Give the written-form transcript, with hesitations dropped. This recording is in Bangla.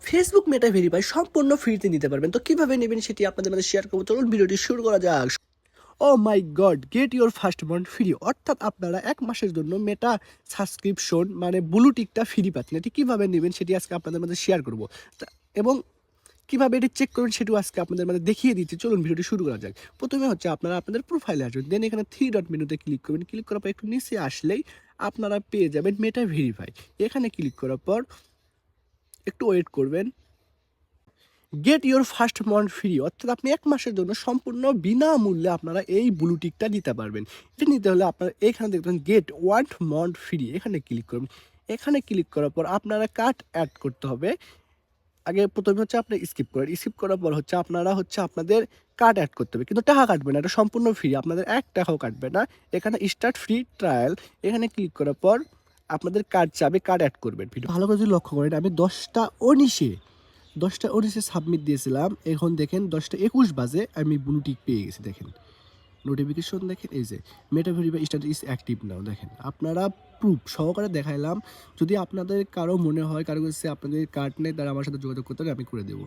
ফেসবুক মেটা ভেরিফাই সম্পূর্ণ ফ্রিতে নিতে পারবেন। তো কিভাবে নেবেন সেটি আপনাদের মধ্যে শেয়ার করবো। চলুন ভিডিওটি শুরু করা যাক। Oh my god, get your first month free, অর্থাৎ আপনারা 1 মাসের জন্য মেটা সাবস্ক্রিপশন মানে ব্লু টিকটা ফ্রি পাচ্ছেন। এটি কিভাবে নেবেন সেটি আজকে আপনাদের মধ্যে শেয়ার করব এবং কিভাবে এটি চেক করবেন সেটিও আজকে আপনাদের মধ্যে দেখিয়ে দিচ্ছি। চলুন ভিডিওটি শুরু করা যাক। প্রথমে হচ্ছে আপনারা আপনাদের প্রোফাইলে আসবেন, দেন এখানে 3 ডট মেনুতে ক্লিক করবেন। ক্লিক করার পর একটু নিচে আসলেই আপনারা পেয়ে যাবেন মেটা ভেরিফাই। এখানে ক্লিক করার পর একটু ওয়েট করবেন। Gate your first month free, অর্থাৎ আপনি 1 মাসের জন্য সম্পূর্ণ বিনামূল্যে আপনারা এই ব্লু টিকটা নিতে পারবেন। এটা নিতে হলে আপনারা এখানে দেখবেন গেট 1 মান্থ ফ্রি, এখানে ক্লিক করবেন। এখানে ক্লিক করার পর আপনারা কার্ড অ্যাড করতে হবে। আগে প্রথমে হচ্ছে আপনি স্কিপ করেন, স্কিপ করার পর হচ্ছে আপনারা হচ্ছে আপনাদের কার্ড অ্যাড করতে হবে, কিন্তু টাকা কাটবে না, এটা সম্পূর্ণ ফ্রি, আপনাদের 1 টাকাও কাটবে না। এখানে স্টার্ট ফ্রি ট্রায়াল, এখানে ক্লিক করার পর আপনাদের কার্ড চাবে, কার্ড অ্যাড করবেন। ভিডিও ভালো করে যদি লক্ষ্য করেন, আমি 10টা 19-এ সাবমিট দিয়েছিলাম। এখন দেখেন 10টা 21 বাজে আমি ব্লু টিক পেয়ে গেছি। দেখেন নোটিফিকেশন, দেখেন এই যে Meta verify status is active now. দেখেন আপনারা প্রুফ সহকারে দেখাইলাম। যদি আপনাদের কারো মনে হয় কারো কাছে আপনাদের কার্ড নেই, তারা আমার সাথে যোগাযোগ করতে হবে, আমি করে দেবো।